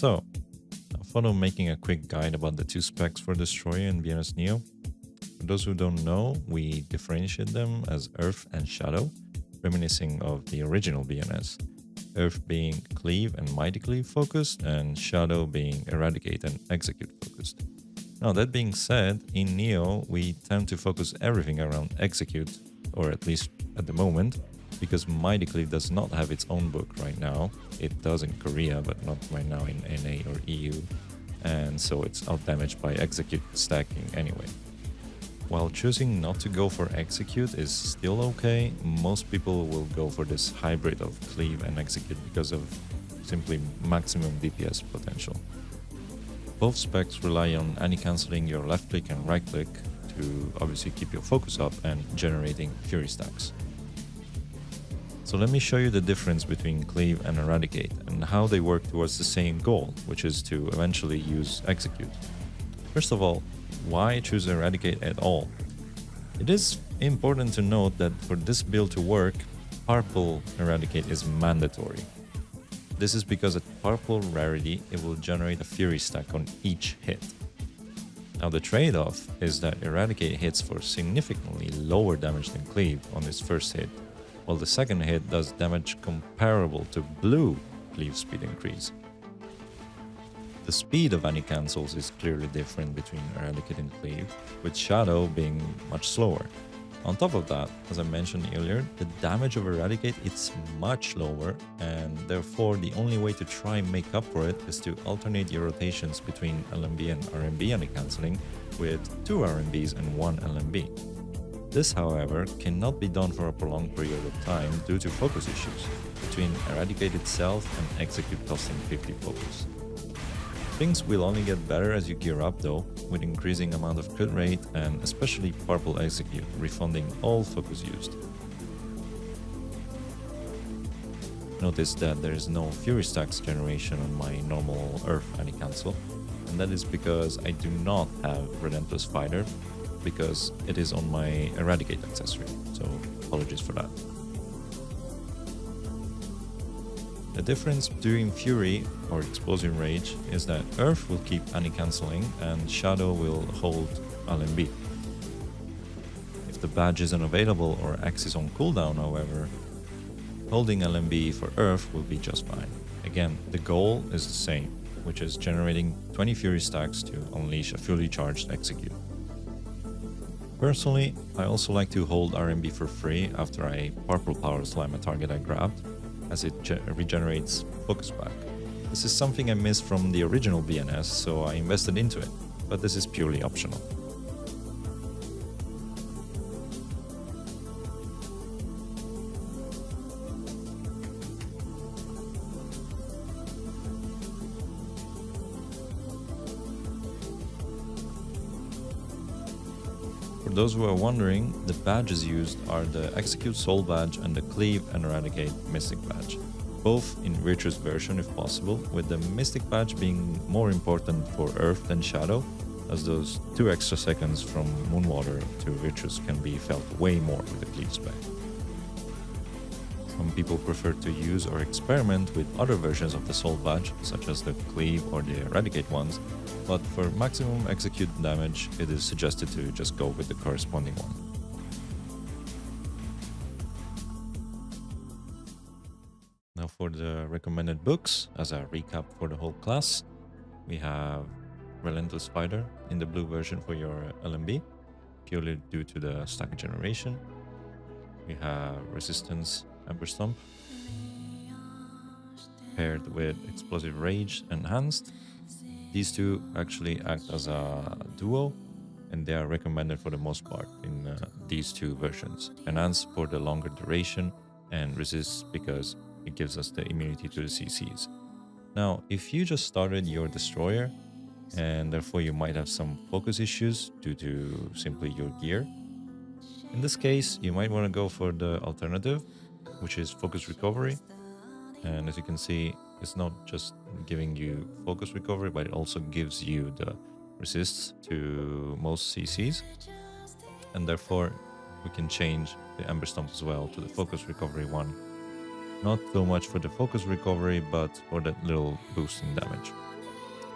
So, I thought of making a quick guide about the two specs for Destroyer and BNS Neo. For those who don't know, we differentiate them as Earth and Shadow, reminiscing of the original BNS. Earth being Cleave and Mighty Cleave focused, and Shadow being Eradicate and Execute focused. Now, that being said, in Neo, we tend to focus everything around Execute, or at least at the moment, because Mighty Cleave does not have its own book right now. It does in Korea, but not right now in NA or EU, and so it's outdamaged by Execute stacking anyway. While choosing not to go for Execute is still okay, most people will go for this hybrid of Cleave and Execute because of simply maximum DPS potential. Both specs rely on anti-canceling your left click and right click to obviously keep your focus up and generating Fury stacks. So let me show you the difference between Cleave and Eradicate and how they work towards the same goal, which is to eventually use Execute. First of all, why choose Eradicate at all? It is important to note that for this build to work, purple Eradicate is mandatory. This is because at purple rarity, it will generate a Fury stack on each hit. Now the trade-off is that Eradicate hits for significantly lower damage than Cleave on its first hit, while the second hit does damage comparable to blue Cleave speed increase. The speed of anti-cancels is clearly different between Eradicate and Cleave, with Shadow being much slower. On top of that, as I mentioned earlier, the damage of Eradicate is much lower, and therefore the only way to try and make up for it is to alternate your rotations between LMB and RMB anti-canceling with 2 RMBs and 1 LMB. This, however, cannot be done for a prolonged period of time due to focus issues between Eradicate itself and Execute costing 50 focus. Things will only get better as you gear up though, with increasing amount of crit rate and especially purple Execute refunding all focus used. Notice that there is no Fury stacks generation on my normal Earth anti-cancel, and that is because I do not have Relentless Fighter, because it is on my Eradicate accessory, so apologies for that. The difference during Fury or Explosive Rage is that Earth will keep anti-canceling and Shadow will hold LMB. If the badge isn't available or X is on cooldown, however, holding LMB for Earth will be just fine. Again, the goal is the same, which is generating 20 Fury stacks to unleash a fully charged Execute. Personally, I also like to hold RMB for free after I purple power slam a target I grabbed, as it regenerates focus back. This is something I missed from the original BNS, so I invested into it, but this is purely optional. For those who are wondering, the badges used are the Execute Soul badge and the Cleave and Eradicate Mystic badge, both in Virtuous version if possible, with the Mystic badge being more important for Earth than Shadow, as those 2 extra seconds from Moonwater to Virtuous can be felt way more with the Cleave spec. Some people prefer to use or experiment with other versions of the Soul badge, such as the Cleave or the Eradicate ones, but for maximum Execute damage, it is suggested to just go with the corresponding one. Now for the recommended books, as a recap for the whole class, we have Relentless Fighter in the blue version for your LMB, purely due to the stack generation. We have Resistance Ember Stomp, paired with Explosive Rage Enhanced. These two actually act as a duo, and they are recommended for the most part in these two versions. Enhance for the longer duration, and Resist because it gives us the immunity to the CCs. Now, if you just started your Destroyer, and therefore you might have some focus issues due to simply your gear, in this case, you might want to go for the alternative, which is Focus Recovery. And as you can see, it's not just giving you focus recovery, but it also gives you the resists to most CCs. And therefore, we can change the Ember Stomp as well to the focus recovery one. Not so much for the focus recovery, but for that little boost in damage.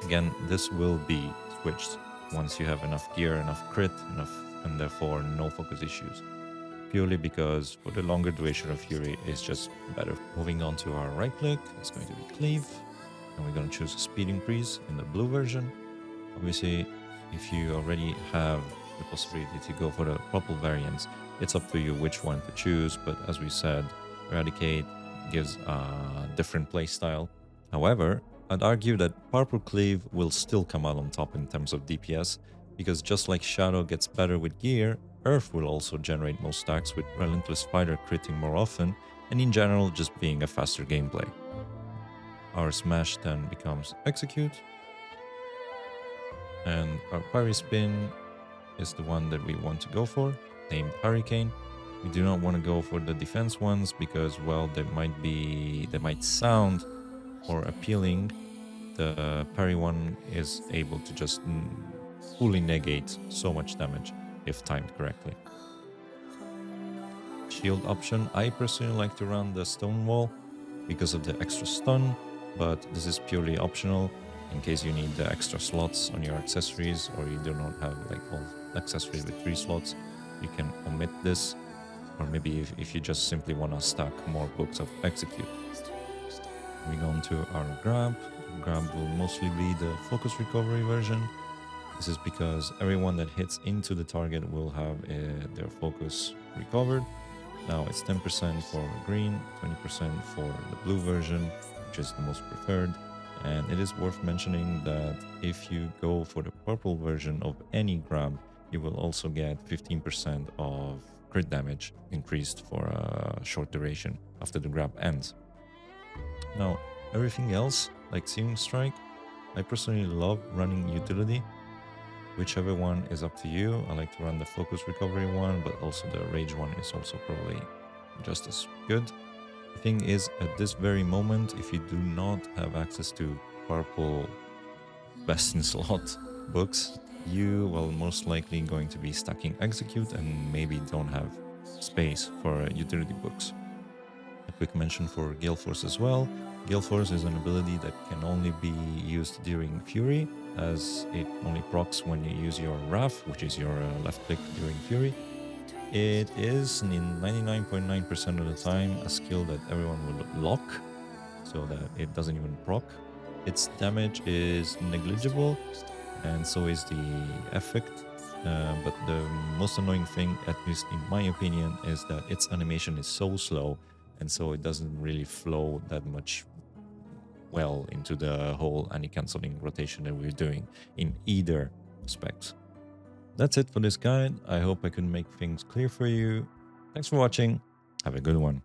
Again, this will be switched once you have enough gear, enough crit, enough, and therefore no focus issues. Purely because for the longer duration of Fury is just better. Moving on to our right click, it's going to be Cleave, and we're going to choose a speed increase in the blue version. Obviously, if you already have the possibility to go for the purple variants, it's up to you which one to choose, but as we said, Eradicate gives a different playstyle. However, I'd argue that Purple Cleave will still come out on top in terms of DPS, because just like Shadow gets better with gear, Earth will also generate more stacks with Relentless Fighter critting more often, and in general just being a faster gameplay. Our Smash then becomes Execute, and our Parry Spin is the one that we want to go for, named Hurricane. We do not want to go for the defense ones because, well, they might sound more appealing. The parry one is able to just fully negate so much damage if timed correctly. Shield option, I personally like to run the stone wall because of the extra stun, but this is purely optional in case you need the extra slots on your accessories, or you do not have like all accessories with 3 slots. You can omit this, or maybe if you just simply want to stack more books of Execute. Moving on to our grab. Grab will mostly be the focus recovery version. This is because everyone that hits into the target will have their focus recovered. Now it's 10% for green, 20% for the blue version, which is the most preferred. And it is worth mentioning that if you go for the purple version of any grab, you will also get 15% of crit damage increased for a short duration after the grab ends. Now, everything else, like Searing Strike, I personally love running utility. Whichever one is up to you. I like to run the focus recovery one, but also the rage one is also probably just as good. The thing is, at this very moment, if you do not have access to purple best in slot books, you will most likely going to be stacking Execute and maybe don't have space for utility books. A quick mention for Gale Force as well. Gale Force is an ability that can only be used during Fury, as it only procs when you use your RAF, which is your left click during Fury. It is in 99.9% of the time a skill that everyone will lock, so that it doesn't even proc. Its damage is negligible, and so is the effect. But the most annoying thing, at least in my opinion, is that its animation is so slow, and so it doesn't really flow that much well into the whole anti-canceling rotation that we're doing in either aspect. That's it for this guide. I hope I could make things clear for you. Thanks for watching. Have a good one.